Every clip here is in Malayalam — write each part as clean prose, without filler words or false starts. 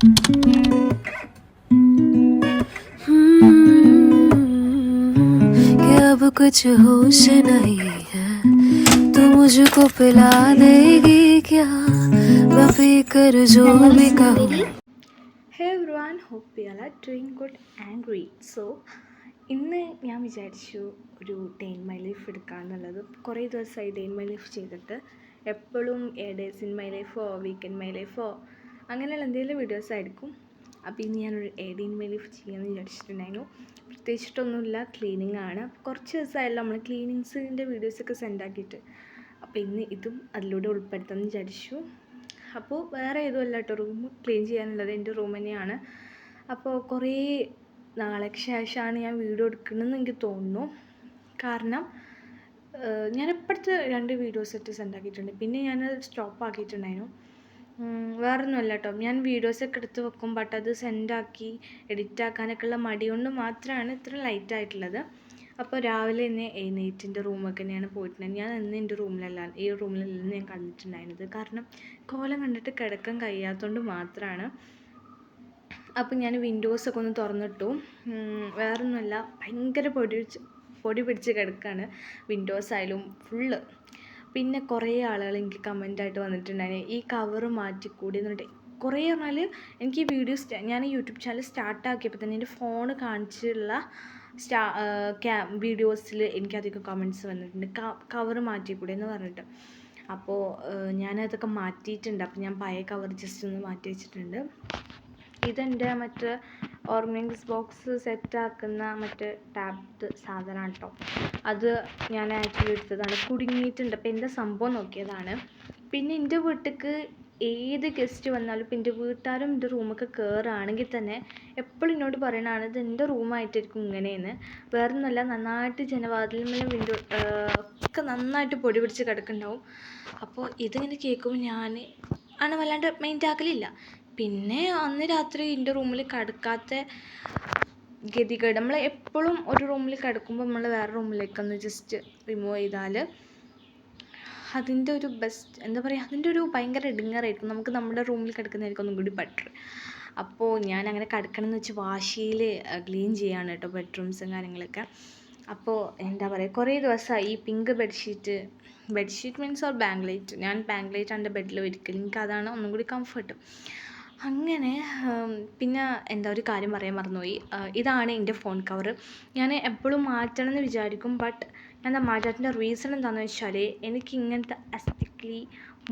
कि अब कुछ होश नहीं है, तो मुझको पिला देगी क्या, मैं पीकर जो भी कहूँ. Hey everyone, hope you are doing good and great. So ഇന്ന് ഞാൻ വിചാരിച്ചു ഒരു ഡേ ഇൻ മൈ ലൈഫ് എടുക്കാമെന്നുള്ളത്. കുറേ ദിവസമായി ഡേ ഇൻ മൈ ലൈഫ് ചെയ്തിട്ട്. എപ്പോഴും ഡേയ്സ് ഇൻ മൈ ലൈഫോ വീക്കെൻഡ് മൈ ലൈഫോ അങ്ങനെയുള്ള എന്തെങ്കിലും വീഡിയോസ് ആയിരിക്കും. അപ്പോൾ ഇന്ന് ഞാനൊരു ഡേ ഇൻ മൈ ലൈഫ് ചെയ്യാമെന്ന് വിചാരിച്ചിട്ടുണ്ടായിരുന്നു. പ്രത്യേകിച്ചിട്ടൊന്നുമില്ല, ക്ലീനിങ് ആണ്. കുറച്ച് ദിവസമായല്ലോ നമ്മൾ ക്ലീനിങ്സിൻ്റെ വീഡിയോസൊക്കെ സെൻഡ് ആക്കിയിട്ട്. അപ്പോൾ ഇന്ന് ഇതും അതിലൂടെ ഉൾപ്പെടുത്താമെന്ന് വിചാരിച്ചു. അപ്പോൾ വേറെ ഏതുമല്ല കേട്ടോ, റൂം ക്ലീൻ ചെയ്യാനുള്ളത് എൻ്റെ റൂം തന്നെയാണ്. അപ്പോൾ കുറേ നാളേക്ക് ശേഷമാണ് ഞാൻ വീഡിയോ എടുക്കണമെന്ന് എനിക്ക് തോന്നുന്നു. കാരണം ഞാൻ ഇപ്പോഴത്തെ 2 വീഡിയോസ് ഇട്ട് സെൻഡ് ആക്കിയിട്ടുണ്ട്. പിന്നെ ഞാനത് സ്റ്റോപ്പ് ആക്കിയിട്ടുണ്ടായിരുന്നു. വേറൊന്നുമല്ല കേട്ടോ, ഞാൻ വീഡിയോസൊക്കെ എടുത്ത് വെക്കും, ബട്ട് അത് സെൻഡാക്കി എഡിറ്റ് ആക്കാനൊക്കെ ഉള്ള മടി കൊണ്ട് മാത്രമാണ് ഇത്ര ലൈറ്റ് ആയിട്ടുള്ളത്. അപ്പോൾ രാവിലെ തന്നെ എഴുന്നേറ്റ് എൻ്റെ റൂമൊക്കെ തന്നെയാണ് പോയിട്ടുണ്ടായിരുന്നത്. ഞാൻ ഇന്ന് എൻ്റെ ഈ റൂമിലല്ല ഞാൻ കണ്ടിട്ടുണ്ടായിരുന്നത്. കാരണം കോലം കണ്ടിട്ട് കിടക്കാൻ കഴിയാത്തതുകൊണ്ട് മാത്രമാണ്. അപ്പോൾ ഞാൻ വിൻഡോസൊക്കെ ഒന്ന് തുറന്നിട്ടു. വേറൊന്നുമല്ല, ഭയങ്കര പൊടി പിടിച്ച് കിടക്കുകയാണ് വിൻഡോസ് ആയാലും ഫുള്ള്. പിന്നെ കുറേ ആളുകൾ എനിക്ക് കമൻ്റായിട്ട് വന്നിട്ടുണ്ടായിരുന്നു, ഈ കവറ് മാറ്റിക്കൂടി എന്നിട്ട്. കുറേ പറഞ്ഞാൽ എനിക്ക് ഈ ഞാൻ യൂട്യൂബ് ചാനൽ സ്റ്റാർട്ടാക്കിയപ്പോൾ തന്നെ എൻ്റെ ഫോണ് കാണിച്ചുള്ള വീഡിയോസിൽ എനിക്കധികം കമൻറ്റ്സ് വന്നിട്ടുണ്ട്, കവറ് മാറ്റിക്കൂടി എന്ന് പറഞ്ഞിട്ട്. അപ്പോൾ ഞാനതൊക്കെ മാറ്റിയിട്ടുണ്ട്. അപ്പോൾ ഞാൻ പഴയ കവർ ജസ്റ്റ് ഒന്ന് മാറ്റി വെച്ചിട്ടുണ്ട്. ഇതെൻ്റെ മറ്റേ ഓർഗനൈസ് ബോക്സ് സെറ്റാക്കുന്ന മറ്റേ ടാബ്ഡ് സാധനമാണ് കേട്ടോ. അത് ഞാൻ ആക്ച്വലി എടുത്തതാണ്, കുടുങ്ങിയിട്ടുണ്ട്. അപ്പോൾ എൻ്റെ സംഭവം നോക്കിയതാണ്. പിന്നെ എൻ്റെ വീട്ടിലേക്ക് ഏത് ഗസ്റ്റ് വന്നാലും ഇപ്പം എൻ്റെ വീട്ടുകാരും എൻ്റെ റൂമൊക്കെ കയറുകയാണെങ്കിൽ തന്നെ എപ്പോഴും എന്നോട് പറയണതാണ് ഇത് എൻ്റെ റൂമായിട്ടായിരിക്കും ഇങ്ങനെയെന്ന്. വേറെ ഒന്നുമല്ല, നന്നായിട്ട് ജനവാതിലിന്മേലും വിൻഡോ ഒക്കെ നന്നായിട്ട് പൊടി പിടിച്ച് കിടക്കുന്നുണ്ടാവും. അപ്പോൾ ഇതിങ്ങനെ കേൾക്കുമ്പോൾ ഞാൻ വല്ലാണ്ട് മൈൻഡ് ആക്കലില്ല. പിന്നെ അന്ന് രാത്രി എൻ്റെ റൂമിൽ കിടക്കാത്ത ഗതികേട്. നമ്മൾ എപ്പോഴും ഒരു റൂമിൽ കിടക്കുമ്പോൾ നമ്മൾ വേറെ റൂമിലേക്കൊന്ന് ജസ്റ്റ് റിമൂവ് ചെയ്താൽ അതിൻ്റെ ഒരു ബെസ്റ്റ് എന്താ പറയുക, അതിൻ്റെ ഒരു ഭയങ്കര ഇടുങ്ങറായിരിക്കും. നമുക്ക് നമ്മുടെ റൂമിൽ കിടക്കുന്നതായിരിക്കും ഒന്നും കൂടി ബെറ്റർ. അപ്പോൾ ഞാൻ അങ്ങനെ കിടക്കണം എന്ന് വെച്ച് വാശിയിൽ ക്ലീൻ ചെയ്യാണ് കേട്ടോ ബെഡ്റൂംസും കാര്യങ്ങളൊക്കെ. അപ്പോൾ എന്താ പറയുക, കുറേ ദിവസമായി ഈ പിങ്ക് ബെഡ്ഷീറ്റ് മീൻസ് ഓർ ബാംഗ്ലൈറ്റ്. ഞാൻ ബാംഗ്ലൈറ്റ് എൻ്റെ ബെഡിൽ ഒരിക്കലും എനിക്കതാണ് ഒന്നും കൂടി കംഫർട്ട്. അങ്ങനെ പിന്നെ എന്താ ഒരു കാര്യം പറയാൻ മറന്നുപോയി. ഇതാണ് എൻ്റെ ഫോൺ കവർ. ഞാൻ എപ്പോഴും മാറ്റണം എന്ന് വിചാരിക്കും, ബട്ട് ഞാൻ മാറ്റാത്തതിൻ്റെ റീസൺ എന്താണെന്ന് വെച്ചാൽ എനിക്ക് ഇങ്ങനത്തെ അസ്റ്റിക്കലി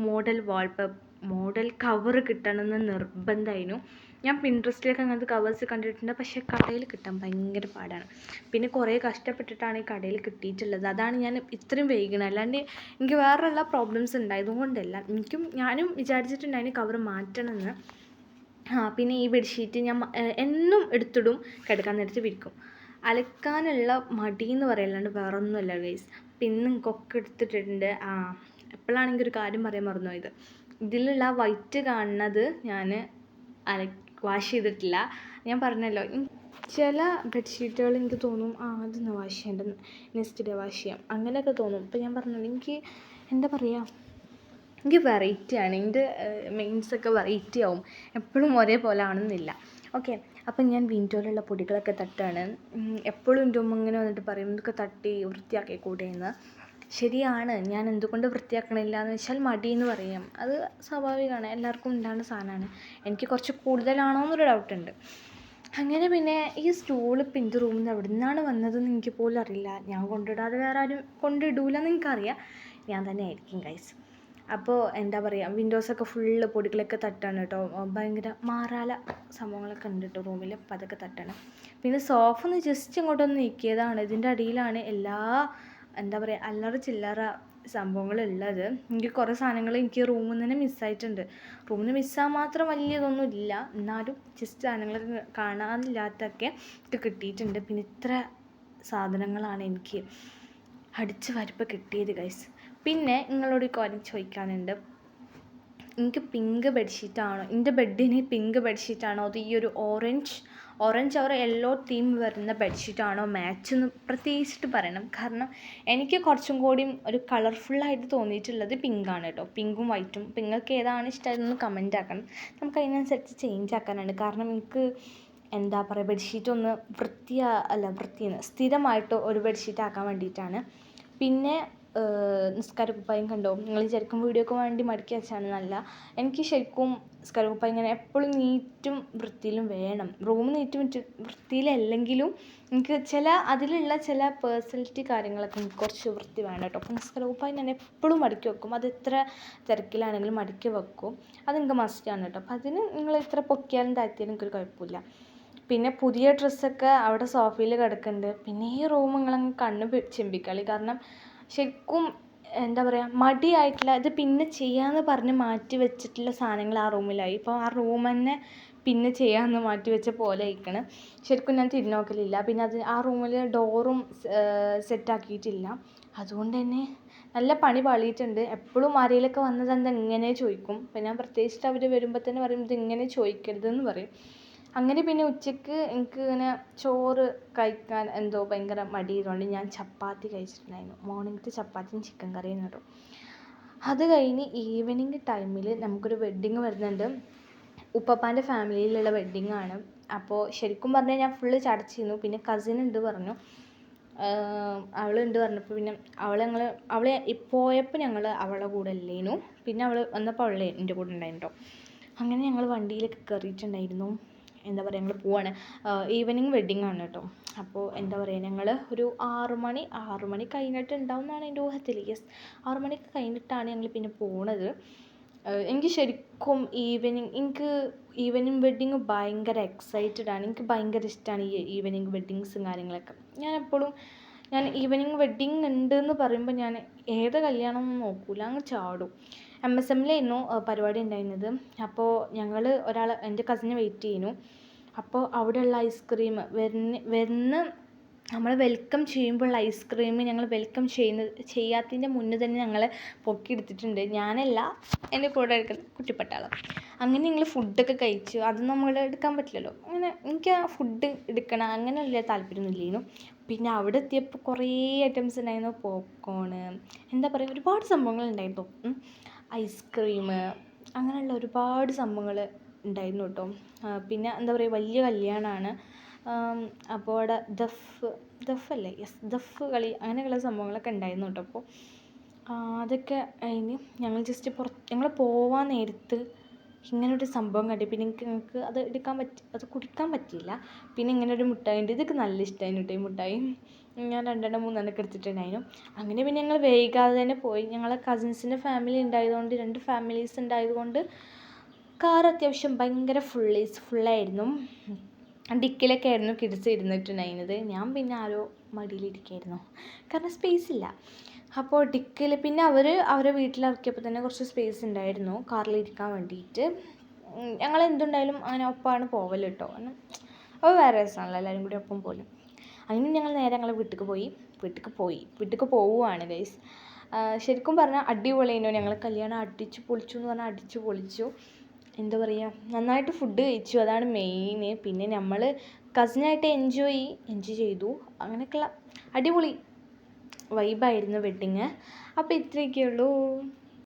മോഡൽ കവർ കിട്ടണമെന്ന് നിർബന്ധമായിരുന്നു. ഞാൻ പിൻട്രസ്റ്റിലൊക്കെ അങ്ങനത്തെ കവേഴ്സ് കണ്ടിട്ടുണ്ട്, പക്ഷേ കടയിൽ കിട്ടാൻ ഭയങ്കര പാടാണ്. പിന്നെ കുറേ കഷ്ടപ്പെട്ടിട്ടാണ് ഈ കടയിൽ കിട്ടിയിട്ടുള്ളത്. അതാണ് ഞാൻ ഇത്രയും വൈകുന്നത്. അല്ലാണ്ട് എനിക്ക് വേറെ എല്ലാ പ്രോബ്ലംസ് ഉണ്ടായതുകൊണ്ടല്ല. ഞാനും വിചാരിച്ചിട്ടുണ്ടായിരുന്നു കവർ മാറ്റണമെന്ന്. പിന്നെ ഈ ബെഡ്ഷീറ്റ് ഞാൻ എന്നും എടുത്തിടും, കിടക്കാൻ നേരത്ത് വിരിക്കും. അലക്കാനുള്ള മടി എന്ന് പറയല്ലാണ്ട് വേറെ ഒന്നുമല്ല ഗൈസ്. പിന്നെ എനിക്കൊക്കെ എടുത്തിട്ടുണ്ട്. എപ്പോഴാണെങ്കിൽ ഒരു കാര്യം പറയാൻ മറന്നുപോയത്, ഇതിലുള്ള വൈറ്റ് കാണുന്നത് ഞാൻ വാഷ് ചെയ്തിട്ടില്ല. ഞാൻ പറഞ്ഞല്ലോ, ചില ബെഡ്ഷീറ്റുകൾ എനിക്ക് തോന്നും അതൊന്ന് വാഷ് ചെയ്യേണ്ട, നെക്സ്റ്റ് ഡേ വാഷ് ചെയ്യാം, അങ്ങനെയൊക്കെ തോന്നും. അപ്പോൾ ഞാൻ പറഞ്ഞല്ലോ, എനിക്ക് എന്താ പറയുക, എനിക്ക് വെറൈറ്റിയാണ്, എൻ്റെ മെയിൻസൊക്കെ വെറൈറ്റി ആവും, എപ്പോഴും ഒരേപോലെ ആണെന്നില്ല. ഓക്കെ, അപ്പം ഞാൻ വിൻഡോയിലുള്ള പൊടികളൊക്കെ തട്ടുകയാണ്. എപ്പോഴും എൻ്റെ ഉമ്മ ഇങ്ങനെ വന്നിട്ട് പറയും ഇതൊക്കെ തട്ടി വൃത്തിയാക്കി കൂടെയെന്ന്. ശരിയാണ്, ഞാൻ എന്തുകൊണ്ട് വൃത്തിയാക്കണില്ല എന്ന് വെച്ചാൽ മടി എന്ന് പറയാം. അത് സ്വാഭാവികമാണ്, എല്ലാവർക്കും ഉണ്ടാകുന്ന സാധനമാണ്. എനിക്ക് കുറച്ച് കൂടുതലാണോ എന്നൊരു ഡൗട്ടുണ്ട്. അങ്ങനെ പിന്നെ ഈ സ്റ്റൂൾ ഇപ്പം എൻ്റെ റൂമിൽ നിന്ന് എവിടെ നിന്നാണ് വന്നതെന്ന് എനിക്ക് പോലും അറിയില്ല. ഞാൻ കൊണ്ടിടാതെ വേറെ ആരും കൊണ്ടിടൂലെന്ന് എനിക്കറിയാം. ഞാൻ തന്നെ ആയിരിക്കും ഗൈസ്. അപ്പോൾ എന്താ പറയുക, വിൻഡോസൊക്കെ ഫുള്ള് പൊടികളൊക്കെ തട്ടാണ് കേട്ടോ. ഭയങ്കര മാറാല സംഭവങ്ങളൊക്കെ ഉണ്ട് കേട്ടോ റൂമിൽ. അപ്പോൾ അതൊക്കെ തട്ടാണ്. പിന്നെ സോഫ ഒന്ന് ജസ്റ്റ് ഇങ്ങോട്ടൊന്ന് നീക്കിയതാണ്. ഇതിൻ്റെ അടിയിലാണ് എല്ലാ എന്താ പറയുക അല്ലറ ചില്ലറ സംഭവങ്ങളുള്ളത്. എനിക്ക് കുറേ സാധനങ്ങൾ എനിക്ക് റൂമിൽ നിന്ന് തന്നെ മിസ്സായിട്ടുണ്ട്. റൂമിൽ നിന്ന് മിസ്സാകാൻ മാത്രം വലിയ ഇതൊന്നും ഇല്ല, എന്നാലും ജസ്റ്റ് സാധനങ്ങളൊക്കെ കാണാനില്ലാത്തൊക്കെ കിട്ടിയിട്ടുണ്ട്. പിന്നെ ഇത്ര സാധനങ്ങളാണ് എനിക്ക് അടിച്ച് വരുമ്പോൾ കിട്ടിയത് ഗൈസ്. പിന്നെ നിങ്ങളോട് ഒരു കാര്യം ചോദിക്കാനുണ്ട്, എനിക്ക് പിങ്ക് ബെഡ്ഷീറ്റാണോ, എൻ്റെ ബെഡിന് പിങ്ക് ബെഡ്ഷീറ്റാണോ, അത് ഈ ഒരു ഓറഞ്ച് ഓർ യെല്ലോ തീം വരുന്ന ബെഡ്ഷീറ്റാണോ മാച്ച് എന്ന് പ്രത്യേകിച്ചിട്ട് പറയണം. കാരണം എനിക്ക് കുറച്ചും കൂടിയും ഒരു കളർഫുള്ളായിട്ട് തോന്നിയിട്ടുള്ളത് പിങ്കാണ് കേട്ടോ. പിങ്കും വൈറ്റും. നിങ്ങൾക്ക് ഏതാണ് ഇഷ്ടമായതെന്ന് കമൻ്റ് ആക്കണം. നമുക്ക് അതിനനുസരിച്ച് ചേഞ്ച് ആക്കാനാണ്. കാരണം എനിക്ക് എന്താ പറയുക, ബെഡ്ഷീറ്റ് ഒന്ന് സ്ഥിരമായിട്ട് ഒരു ബെഡ്ഷീറ്റ് ആക്കാൻ വേണ്ടിയിട്ടാണ്. പിന്നെ നിസ്കാരക്കുപ്പായം കണ്ടോ, നിങ്ങൾ ശരിക്കും വീഡിയോക്ക് വേണ്ടി മടക്കി വെച്ചാണ് നല്ല. എനിക്ക് ശരിക്കും നിസ്കാരക്കുപ്പായം ഇങ്ങനെ എപ്പോഴും നീറ്റും വൃത്തിയിലും വേണം. റൂം നീറ്റും വൃത്തിയിലല്ലെങ്കിലും എനിക്ക് അതിലുള്ള ചില പേഴ്സണാലിറ്റി കാര്യങ്ങളൊക്കെ എനിക്ക് കുറച്ച് വൃത്തി വേണം കേട്ടോ. അപ്പോൾ നിസ്കാരക്കുപ്പായം ഞാൻ എപ്പോഴും മടക്കി വെക്കും. അത് എത്ര തിരക്കിലാണെങ്കിലും മടക്കി വെക്കും. അതെനിക്ക് മസ്റ്റാണ് കേട്ടോ. അപ്പോൾ അതിന് നിങ്ങൾ എത്ര പൊക്കിയാലും താഴ്ത്തിയാലും എനിക്കൊരു കുഴപ്പമില്ല. പിന്നെ പുതിയ ഡ്രസ്സൊക്കെ അവിടെ സോഫയിൽ കിടക്കുന്നുണ്ട്. പിന്നെ ഈ റൂം നിങ്ങളങ്ങ് കണ്ണ് ചെമ്പിക്കളി. കാരണം ശരിക്കും എന്താ പറയുക, മടിയായിട്ടുള്ള ഇത് പിന്നെ ചെയ്യാമെന്ന് പറഞ്ഞ് മാറ്റി വെച്ചിട്ടുള്ള സാധനങ്ങൾ ആ റൂമിലായി. ഇപ്പോൾ ആ റൂം തന്നെ പിന്നെ ചെയ്യാമെന്ന് മാറ്റി വെച്ച പോലെ ആയിക്കണം. ശരിക്കും ഞാൻ തിരിഞ്ഞു നോക്കലില്ല. പിന്നെ ആ റൂമിൽ ഡോറും സെറ്റാക്കിയിട്ടില്ല. അതുകൊണ്ട് തന്നെ നല്ല പണി പാളിയിട്ടുണ്ട്. എപ്പോഴും ആരെങ്കിലുമൊക്കെ വന്നത് എന്താ ഇങ്ങനെ ചോദിക്കും. അപ്പോൾ ഞാൻ പ്രത്യേകിച്ചിട്ട് അവർ വരുമ്പോൾ തന്നെ പറയും ഇത് ഇങ്ങനെ ചോദിക്കരുതെന്ന് പറയും. അങ്ങനെ പിന്നെ ഉച്ചയ്ക്ക് എനിക്ക് ഇങ്ങനെ ചോറ് കഴിക്കാൻ എന്തോ ഭയങ്കര മടിയായതുകൊണ്ട് ഞാൻ ചപ്പാത്തി കഴിച്ചിട്ടുണ്ടായിരുന്നു. മോർണിംഗത്തെ ചപ്പാത്തിയും ചിക്കൻ കറിയും കേട്ടോ. അത് കഴിഞ്ഞ് ഈവനിങ് ടൈമിൽ നമുക്കൊരു വെഡ്ഡിങ് വരുന്നുണ്ട്. ഉപ്പപ്പാൻ്റെ ഫാമിലിയിലുള്ള വെഡ്ഡിങ്ങാണ്. അപ്പോൾ ശരിക്കും പറഞ്ഞാൽ ഞാൻ ഫുള്ള് ചടച്ചിരുന്നു. പിന്നെ കസിൻ ഉണ്ട് പറഞ്ഞു, അവളുണ്ട് പറഞ്ഞപ്പോൾ പിന്നെ അവളെ പോയപ്പോൾ ഞങ്ങൾ അവളുടെ കൂടെ അല്ലേനു. പിന്നെ അവൾ വന്നപ്പോൾ അവളെ എൻ്റെ കൂടെ ഉണ്ടായിരുന്നു കേട്ടോ. അങ്ങനെ ഞങ്ങൾ വണ്ടിയിലൊക്കെ കയറിയിട്ടുണ്ടായിരുന്നു. എന്താ പറയുക, ഞങ്ങൾ പോവാണ്. ഈവനിങ് വെഡ്ഡിങ് ആണ് കേട്ടോ. അപ്പോൾ എന്താ പറയുക, ഞങ്ങൾ ഒരു 6 മണി കഴിഞ്ഞിട്ടുണ്ടാവും എന്നാണ് എൻ്റെ ഊഹത്തിൽ. 6 മണിക്ക് കഴിഞ്ഞിട്ടാണ് ഞങ്ങൾ പിന്നെ പോണത്. എനിക്ക് ശരിക്കും ഈവനിങ് വെഡ്ഡിങ് ഭയങ്കര എക്സൈറ്റഡ് ആണ്. എനിക്ക് ഭയങ്കര ഇഷ്ടമാണ് ഈ ഈവനിങ് വെഡ്ഡിങ്സും കാര്യങ്ങളൊക്കെ. ഞാൻ ഈവനിങ് വെഡ്ഡിങ് ഉണ്ട് എന്ന് പറയുമ്പോൾ ഞാൻ ഏത് കല്യാണം ഒന്നും നോക്കില്ല, അങ്ങ് ചാടും. MSMലായിരുന്നു പരിപാടി ഉണ്ടായിരുന്നത്. അപ്പോൾ ഞങ്ങൾ എൻ്റെ കസിനെ വെയിറ്റ് ചെയ്യുന്നു. അപ്പോൾ അവിടെയുള്ള ഐസ്ക്രീം വരുന്ന നമ്മൾ വെൽക്കം ചെയ്യുമ്പോഴുള്ള ഐസ്ക്രീം ഞങ്ങൾ വെൽക്കം ചെയ്യാത്തതിൻ്റെ മുന്നേ തന്നെ ഞങ്ങളെ പൊക്കിയെടുത്തിട്ടുണ്ട്. ഞാനല്ല, എൻ്റെ കൂടെ എടുക്കുന്ന കുട്ടിപ്പട്ടാളം. അങ്ങനെ ഞങ്ങൾ ഫുഡൊക്കെ കഴിച്ചു. അത് നമ്മൾ എടുക്കാൻ പറ്റില്ലല്ലോ. അങ്ങനെ എനിക്ക് ആ ഫുഡ് എടുക്കണം അങ്ങനെ വലിയ താല്പര്യമൊന്നുമില്ലേനു. പിന്നെ അവിടെ എത്തിയപ്പോൾ കുറേ ഐറ്റംസ് ഉണ്ടായിരുന്നു. പോപ്കോണ്, എന്താ പറയുക, ഒരുപാട് സംഭവങ്ങളുണ്ടായിരുന്നു. ഐസ്ക്രീം, അങ്ങനെയുള്ള ഒരുപാട് സംഭവങ്ങൾ ഉണ്ടായിരുന്നു കേട്ടോ. പിന്നെ എന്താ പറയുക, വലിയ കല്യാണമാണ്. അപ്പോൾ അവിടെ ദഫ് കളി അങ്ങനെയുള്ള സംഭവങ്ങളൊക്കെ ഉണ്ടായിരുന്നു കേട്ടോ. അപ്പോൾ അതൊക്കെ കഴിഞ്ഞ് ഞങ്ങൾ പോവാൻ നേരത്ത് ഇങ്ങനൊരു സംഭവം കണ്ടു. പിന്നെ ഞങ്ങൾക്ക് അത് കുടിക്കാൻ പറ്റിയില്ല. പിന്നെ ഇങ്ങനൊരു മിഠായി ഉണ്ട്. ഇതൊക്കെ നല്ല ഇഷ്ടമായിരുന്നു കേട്ടോ. ഈ മിഠായി ഞാൻ 2 3 എടുത്തിട്ടുണ്ടായിരുന്നു. അങ്ങനെ പിന്നെ ഞങ്ങൾ വൈകാതെ തന്നെ പോയി. ഞങ്ങളെ കസിൻസിൻ്റെ ഫാമിലി ഉണ്ടായതുകൊണ്ട് 2 ഫാമിലീസ് ഉണ്ടായതുകൊണ്ട് കാർ അത്യാവശ്യം ഭയങ്കര ഫുള്ളായിരുന്നു. ഡിക്കിലൊക്കെ ആയിരുന്നു കിഡ്സ് ഇരുന്നിട്ടുണ്ടായിരുന്നത്. ഞാൻ പിന്നെ ആരോ മടിയിലിരിക്കുകയായിരുന്നു, കാരണം സ്പേസ് ഇല്ല. അപ്പോൾ ഡിക്കിൽ പിന്നെ അവരെ വീട്ടിലിറക്കിയപ്പോൾ തന്നെ കുറച്ച് സ്പേസ് ഉണ്ടായിരുന്നു കാറിലിരിക്കാൻ വേണ്ടിയിട്ട്. ഞങ്ങൾ എന്തുണ്ടായാലും അങ്ങനെ ഒപ്പമാണ് പോവൽ കേട്ടോ. കാരണം അപ്പോൾ വേറെ രസമാണല്ലോ എല്ലാവരും കൂടി ഒപ്പം പോലും. അങ്ങനെ ഞങ്ങൾ നേരെ ഞങ്ങളെ വീട്ടിലേക്ക് പോവുകയാണ് ഗൈസ്. ശരിക്കും പറഞ്ഞാൽ അടിപൊളിയായിരുന്നു. ഞങ്ങൾ കല്യാണം അടിച്ചു പൊളിച്ചു എന്ന് പറഞ്ഞാൽ അടിച്ചു പൊളിച്ചു. എന്താ പറയുക, നന്നായിട്ട് ഫുഡ് കഴിച്ചു, അതാണ് മെയിൻ. പിന്നെ നമ്മൾ കസിനായിട്ട് എൻജോയ് ചെയ്തു. അങ്ങനെയൊക്കെയുള്ള അടിപൊളി വൈബായിരുന്നു വെഡ്ഡിങ്. അപ്പോൾ ഇത്രയൊക്കെയുള്ളൂ.